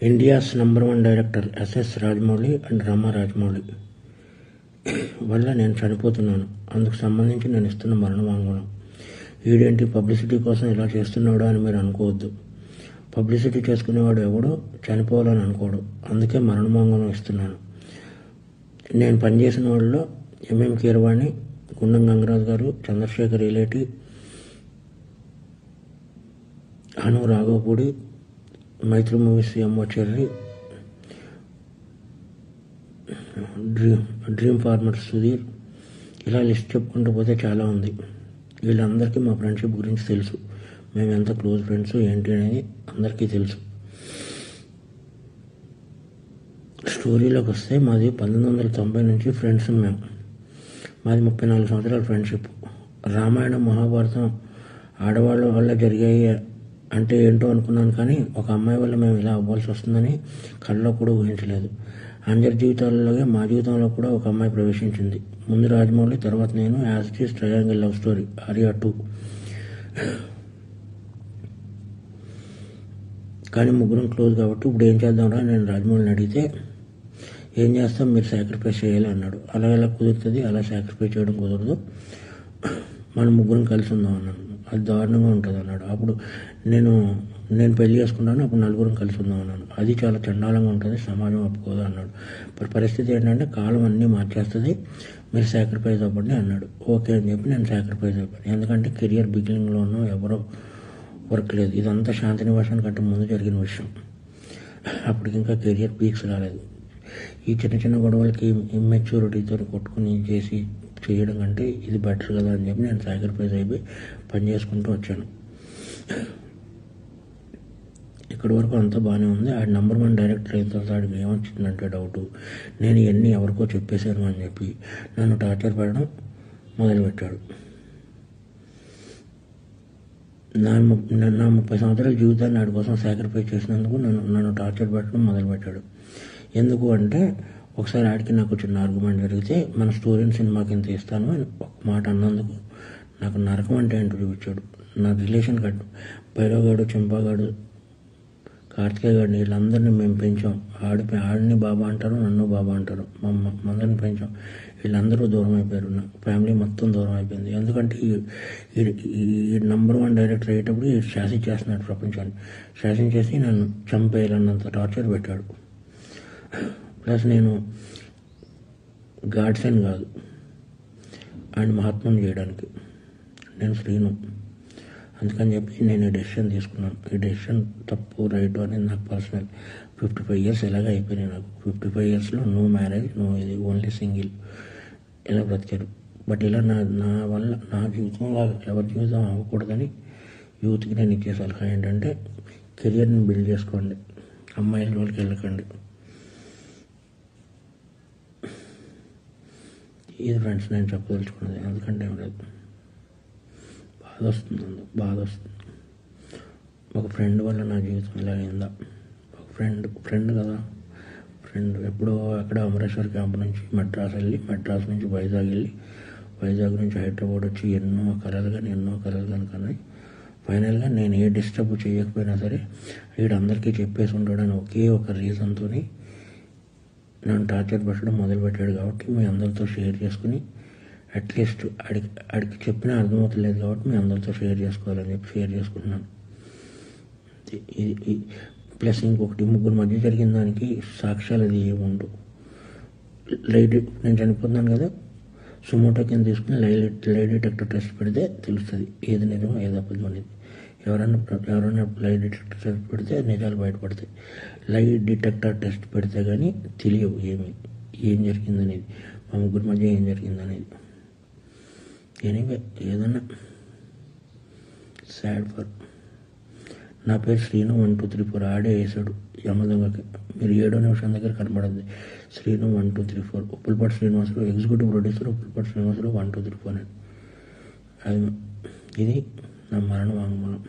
India's number 1 director SS Rajamouli and Rama Rajamouli వల్ల నేను చనిపోతున్నాను. అందుకు సంబంధించి నేను ఇస్తున్న మరణ వాంగ్మూలం. వీడేంటి పబ్లిసిటీ కోసం ఇలా చేస్తున్నాడు అని మీరు అనుకోవద్దు. పబ్లిసిటీ చేసుకునేవాడు ఎవడో చనిపోవాలని అనుకోడు. అందుకే మరణ వాంగ్మూలం ఇస్తున్నాను. నేను పనిచేసిన వాళ్ళలో ఎంఎం కీరవాణి, గుండం గంగరాజు గారు, చంద్రశేఖర్ ఇలేటి, అను రాఘవపూడి, మైత్రి మూవీస్ ఎంఓ చెర్రి, డ్రీమ్ ఫార్మర్స్ సుధీర్, ఇలా లిస్ట్ చెప్పుకుంటూ పోతే చాలా ఉంది. వీళ్ళందరికీ మా ఫ్రెండ్షిప్ గురించి తెలుసు. మేము ఎంత క్లోజ్ ఫ్రెండ్స్ ఏంటి అనేది అందరికీ తెలుసు. స్టోరీలోకి వస్తే మాది 1990 నుంచి ఫ్రెండ్స్. మాది 34 సంవత్సరాల ఫ్రెండ్షిప్. రామాయణం, మహాభారతం ఆడవాళ్ళ వల్ల జరిగాయి అంటే ఏంటో అనుకున్నాను, కానీ ఒక అమ్మాయి వల్ల మేము ఇలా అవ్వాల్సి వస్తుందని కళ్ళలో కూడా ఊహించలేదు. అందరి జీవితాలలోనే మా జీవితంలో కూడా ఒక అమ్మాయి ప్రవేశించింది. ముందు రాజమౌళి, తర్వాత నేను. As it is triangle love story, Arya 2. కానీ ముగ్గురం క్లోజ్ కాబట్టి ఇప్పుడు ఏం చేద్దాంరా నేను రాజమౌళిని అడిగితే, ఏం చేస్తాం, మీరు సాక్రిఫైస్ చేయాలి అన్నాడు. అలా ఎలా కుదురుతుంది, అలా సాక్రిఫైస్ చేయడం కుదరదు, మనం ముగ్గురం కలిసి ఉందాం అన్నాను. అది దారుణంగా ఉంటుంది అన్నాడు. అప్పుడు నేను పెళ్లి చేసుకుంటాను, అప్పుడు నలుగురం కలిసి ఉందాం అన్నాను. అది చాలా చండాలంగా ఉంటుంది, సమాజం ఒప్పుకోదు అన్నాడు. పరిస్థితి ఏంటంటే కాలం అన్నీ మార్చేస్తుంది, మీరు సాక్రిఫైస్ అవ్వండి అన్నాడు. ఓకే అని చెప్పి నేను సాక్రిఫైస్ అయిపోయాను. ఎందుకంటే కెరియర్ బిగినింగ్లోనూ ఎవరో వర్క్ లేదు. ఇదంతా శాంతి నివాసం కంటే ముందు జరిగిన విషయం. అప్పటికి ఇంకా కెరియర్ పీక్స్ రాలేదు. ఈ చిన్న చిన్న గొడవలకి ఇమ్మెచ్యూరిటీతో కొట్టుకుని చేయడం కంటే ఇది బెటర్ కదా అని చెప్పి నేను సాక్రిఫైస్ అయిపోయి పని చేసుకుంటూ వచ్చాను. ఇక్కడి వరకు అంతా బాగానే ఉంది. ఆడ నంబర్ 1 డైరెక్టర్ అయిన తర్వాత ఆడికి ఏమొచ్చిందంటే డౌట్, నేను ఇవన్నీ ఎవరికో చెప్పేశాను అని చెప్పి నన్ను టార్చర్ పెట్టడం మొదలుపెట్టాడు. నా 30 సంవత్సరాల జీవితాన్ని ఆడి కోసం సాక్రిఫైస్ చేసినందుకు నన్ను టార్చర్ పెట్టడం మొదలుపెట్టాడు. ఎందుకు అంటే, ఒకసారి ఆడికి నాకు చిన్న ఆర్గ్యుమెంట్ జరిగితే మన స్టోరీని సినిమాకి ఇంత ఇస్తాను అని ఒక మాట అన్నందుకు నాకు నరకం అంటే ఏంటో చూపించాడు. నా రిలేషన్ కట్టు భైరవగాడు, చెంపాగాడు, కార్తికేయ గాడిని వీళ్ళందరినీ మేము పెంచాం. ఆడిని బాబా అంటారు, నన్ను బాబా అంటారు. మమ్మల్ని పెంచాం. వీళ్ళందరూ దూరం అయిపోయారు. నా ఫ్యామిలీ మొత్తం దూరం అయిపోయింది. ఎందుకంటే ఈ నంబర్ 1 డైరెక్టర్ అయ్యేటప్పుడు ఈ శాసించేస్తున్నాడు ప్రపంచాన్ని. శాసించేసి నన్ను చంపేయాలన్నంత టార్చర్ పెట్టాడు. ప్లస్ నేను గాడ్సన్ కాదు, ఆయన మహాత్మను చేయడానికి నేను శ్రీను. అందుకని చెప్పి నేను ఈ డెసిషన్ తీసుకున్నాను. ఈ డెసిషన్ తప్పు రైట్ అనేది నాకు పర్సనల్. 55 ఇయర్స్ ఎలాగ అయిపోయినాయి నాకు. 55 ఇయర్స్లో నో మ్యారేజ్, నో ఇది, ఓన్లీ సింగిల్, ఇలా బ్రతికారు. బట్ ఇలా నా వల్ల నా జీవితంలో ఎవరి జీవితం అవ్వకూడదని యూత్కి నేను ఇచ్చే సలహా ఏంటంటే, కెరియర్ని బిల్డ్ చేసుకోండి, అమ్మాయిల వాళ్ళకి వెళ్ళకండి. ఇది ఫ్రెండ్స్ నేను చెప్పదలుచుకున్నది. ఎందుకంటే ఏం లేదు, బాధ వస్తుంది. ఒక ఫ్రెండ్ వల్ల నా జీవితం ఇలా అయిందా? ఒక ఫ్రెండ్ కదా, ఫ్రెండ్ ఎప్పుడో అక్కడ అమరేశ్వర్ క్యాంప్ నుంచి మెడ్రాస్ వెళ్ళి, మెడ్రాస్ నుంచి వైజాగ్ వెళ్ళి, వైజాగ్ నుంచి హైదరాబాద్ వచ్చి ఎన్నో కలలు కానీ ఫైనల్గా నేను ఏ డిస్టర్బ్ చేయకపోయినా సరే వీడందరికీ చెప్పేసి ఉంటాడని ఒకే ఒక రీజన్తో నన్ను టార్చర్ పెట్టడం మొదలుపెట్టాడు. కాబట్టి మీ అందరితో షేర్ చేసుకుని, అట్లీస్ట్ ఆడికి చెప్పినా అర్థమవుతలేదు కాబట్టి మీ అందరితో షేర్ చేసుకోవాలని చెప్పి షేర్ చేసుకుంటున్నాను. ప్లస్ ఇంకొకటి, ముగ్గురు మధ్య జరిగిన దానికి సాక్ష్యాలు అది ఏముండవు. నేను చనిపోతున్నాను కదా, సుమోటో కింద తీసుకుని లై డిటెక్టర్ టెస్ట్ పెడితే తెలుస్తుంది ఏది నిజమో ఏది అబద్ధం అనేది. ఎవరైనా లై డిటెక్టర్ టెస్ట్ పెడితే నిజాలు బయటపడతాయి. లై డిటెక్టర్ టెస్ట్ పెడితే కానీ తెలియవు ఏం జరిగిందనేది, మా ముగ్గురు మధ్య ఏం జరిగిందనేది. ఎనీవే, ఏదన్నా సాడ్ ఫర్. నా పేరు శ్రీను 1 2 3 4 ఆడే వేసాడు యమదొంగకి. మీరు 7వ నిమిషం దగ్గర కనబడింది శ్రీను 1 2 3 4. ఉప్పులపాటి శ్రీనివాసరావు, ఎగ్జిక్యూటివ్ ప్రొడ్యూసర్ ఉప్పులపాటి శ్రీనివాసరావు 1 2 3 4 అని. ఇది నా మరణ వాంగ్మూలం.